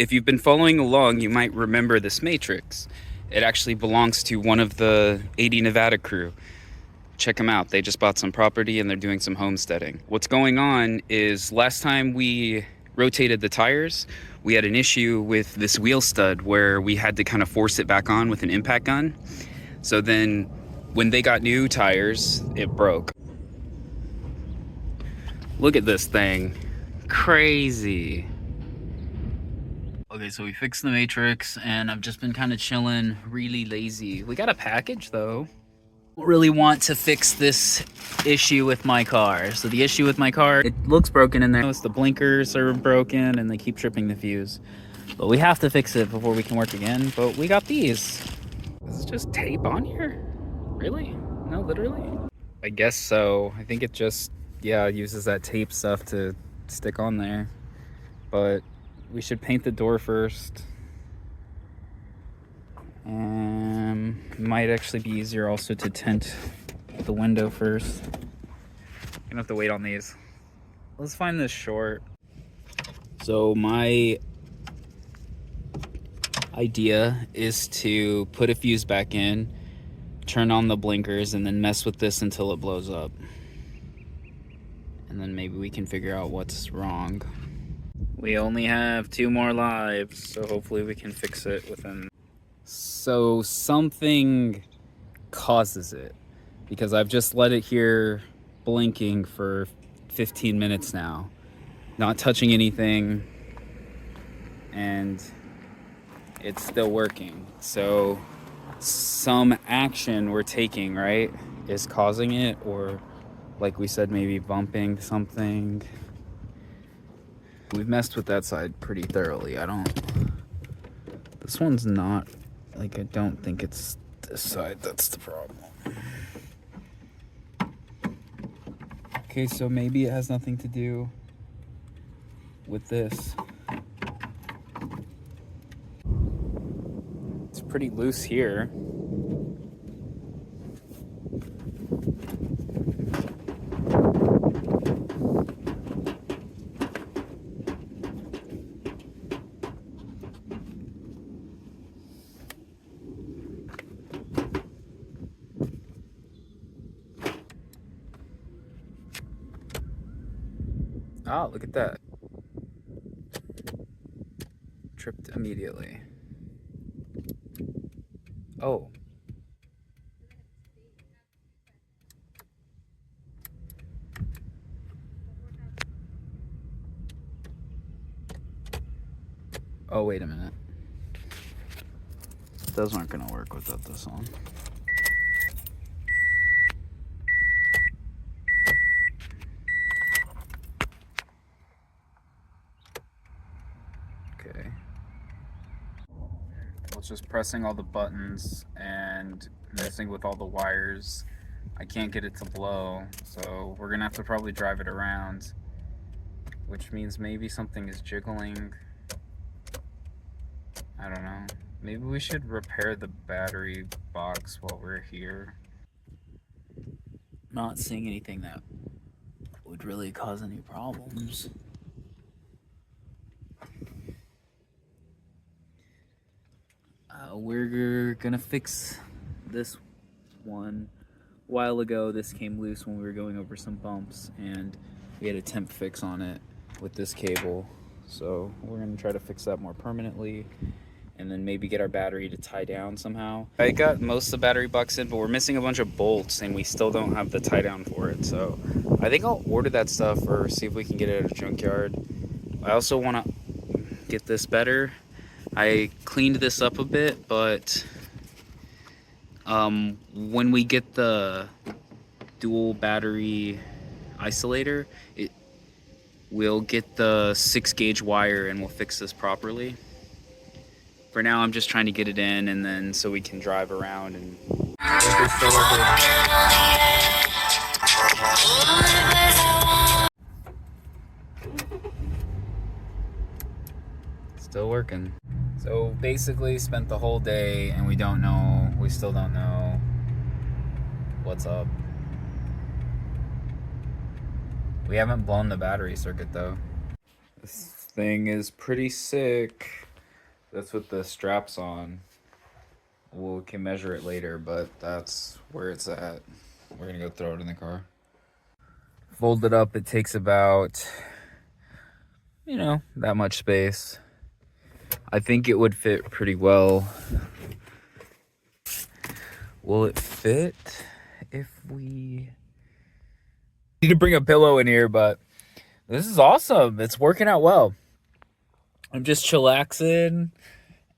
If you've been following along, you might remember this matrix. It actually belongs to one of the 80 Nevada crew. Check them out. They just bought some property and they're doing some homesteading. What's going on is last time we rotated the tires, we had an issue with this wheel stud where we had to kind of force it back on with an impact gun. So then when they got new tires, it broke. Look at this thing. Crazy. Okay, so we fixed the matrix and I've just been kind of chilling, really lazy. We got a package though. Don't really want to fix this issue with my car. So the issue with my car, it looks broken in there. The blinkers are broken and they keep tripping the fuse. But we have to fix it before we can work again. But we got these. This is just tape on here? Really? No, literally? I guess so. I think it just, yeah, uses that tape stuff to stick on there. But we should paint the door first. Might actually be easier also to tint the window first. Gonna have to wait on these. Let's find this short. So my idea is to put a fuse back in, turn on the blinkers, and then mess with this until it blows up. And then maybe we can figure out what's wrong. We only have 2 more lives, so hopefully we can fix it within. So something causes it, because I've just let it here blinking for 15 minutes now, not touching anything, and it's still working. So some action we're taking, right, is causing it, or like we said, maybe bumping something. We've messed with that side pretty thoroughly. This one's not, like, I don't think it's this side that's the problem. Okay, so maybe it has nothing to do with this. It's pretty loose here. Ah, look at that. Tripped immediately. Oh. Oh, wait a minute. Those aren't gonna work without this on. Okay. Well, it's just pressing all the buttons and messing with all the wires. I can't get it to blow, so we're gonna have to probably drive it around, which means maybe something is jiggling. I don't know. Maybe we should repair the battery box while we're here. Not seeing anything that would really cause any problems. We're gonna fix this one. A while ago, this came loose when we were going over some bumps, and we had a temp fix on it with this cable. So we're gonna try to fix that more permanently, and then maybe get our battery to tie down somehow. I got most of the battery box in, but we're missing a bunch of bolts, and we still don't have the tie down for it. So I think I'll order that stuff or see if we can get it at a junkyard. I also want to get this better. I cleaned this up a bit, but when we get the dual battery isolator, we'll get the 6-gauge wire and we'll fix this properly. For now, I'm just trying to get it in, and then so we can drive around and. Still working. So basically spent the whole day and we still don't know what's up. We haven't blown the battery circuit though. This thing is pretty sick. That's with the straps on. We can measure it later, but that's where it's at. We're gonna go throw it in the car. Fold it up, it takes about, that much space. I think it would fit pretty well. Will it fit if we need to bring a pillow in here? But this is awesome. It's working out well. I'm just chillaxing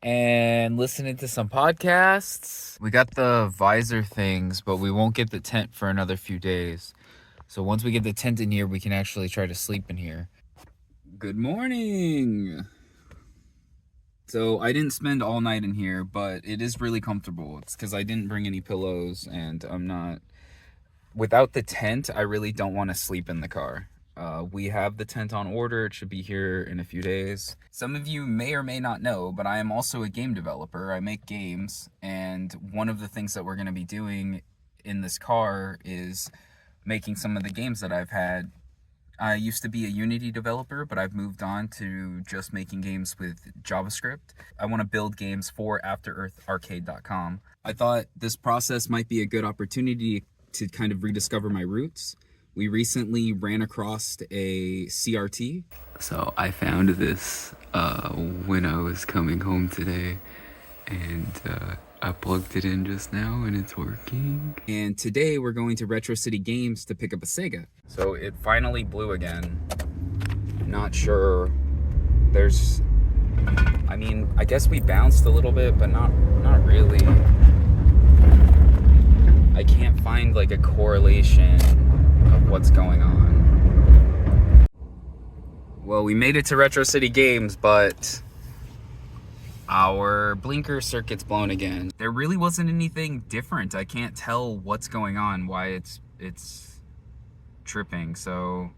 and listening to some podcasts. We got the visor things, but we won't get the tent for another few days. So once we get the tent in here, we can actually try to sleep in here. Good morning. So I didn't spend all night in here, but it is really comfortable. It's because I didn't bring any pillows, and I'm not... Without the tent, I really don't want to sleep in the car. We have the tent on order. It should be here in a few days. Some of you may or may not know, but I am also a game developer. I make games, and one of the things that we're going to be doing in this car is making some of the games that I've had. I used to be a Unity developer, but I've moved on to just making games with JavaScript. I want to build games for AfterEarthArcade.com. I thought this process might be a good opportunity to kind of rediscover my roots. We recently ran across a CRT. So I found this when I was coming home today, and I plugged it in just now and it's working. And today we're going to Retro City Games to pick up a Sega. So it finally blew again. Not sure. I guess we bounced a little bit, but not really. I can't find like a correlation of what's going on. Well, we made it to Retro City Games, but our blinker circuit's blown again. There really wasn't anything different. I can't tell what's going on, why it's tripping. So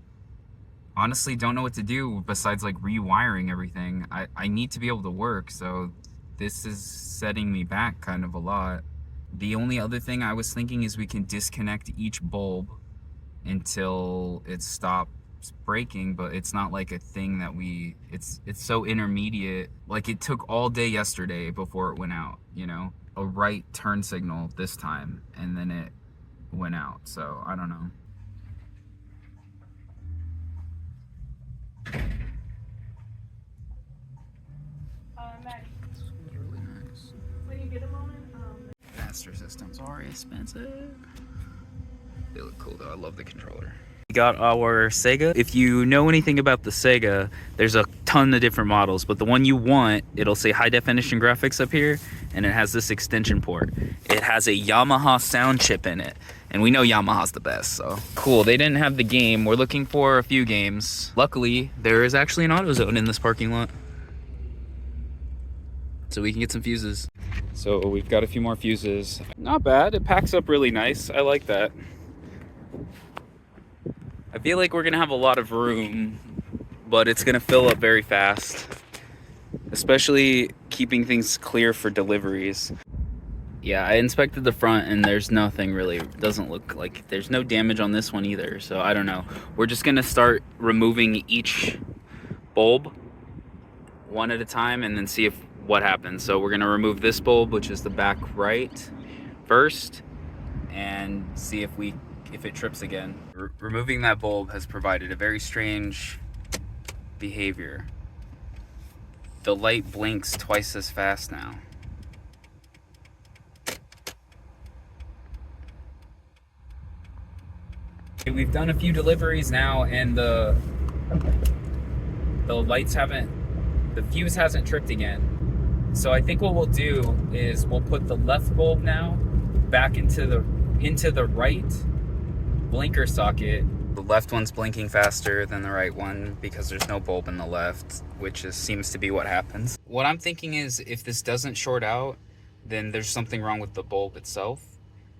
honestly, don't know what to do besides like rewiring everything. I need to be able to work, so this is setting me back kind of a lot. The only other thing I was thinking is we can disconnect each bulb until it stops breaking, but it's not like a thing that it's so intermediate. Like, it took all day yesterday before it went out, a right turn signal this time, and then it went out. So I don't know. Maddie, This was really nice. when you get a moment, Master Systems are expensive. They look cool though. I love the controller. We got our Sega. If you know anything about the Sega, there's a ton of different models, but the one you want, it'll say high definition graphics up here, and it has this extension port. It has a Yamaha sound chip in it, and we know Yamaha's the best, so cool. They didn't have the game. We're looking for a few games. Luckily, there is actually an AutoZone in this parking lot, so we can get some fuses. So we've got a few more fuses. Not bad. It packs up really nice. I like that. I feel like we're gonna have a lot of room, but it's gonna fill up very fast, especially keeping things clear for deliveries. Yeah, I inspected the front and there's nothing really, doesn't look like, there's no damage on this one either, so I don't know. We're just gonna start removing each bulb one at a time and then see what happens. So we're gonna remove this bulb, which is the back right, first, and see if it trips again. Removing that bulb has provided a very strange behavior. The light blinks twice as fast now. We've done a few deliveries now, and the fuse hasn't tripped again. So I think what we'll do is we'll put the left bulb now back into the right blinker socket. The left one's blinking faster than the right one because there's no bulb in the left, which seems to be what happens. What I'm thinking is, if this doesn't short out, then there's something wrong with the bulb itself.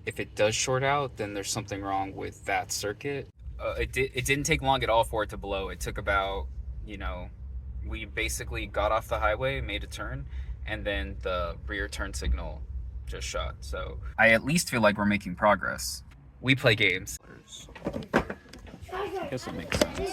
If it does short out, then there's something wrong with that circuit. It didn't take long at all for it to blow. It took about, we basically got off the highway, made a turn, and then the rear turn signal just shot. So I at least feel like we're making progress. We play games. I guess it makes sense.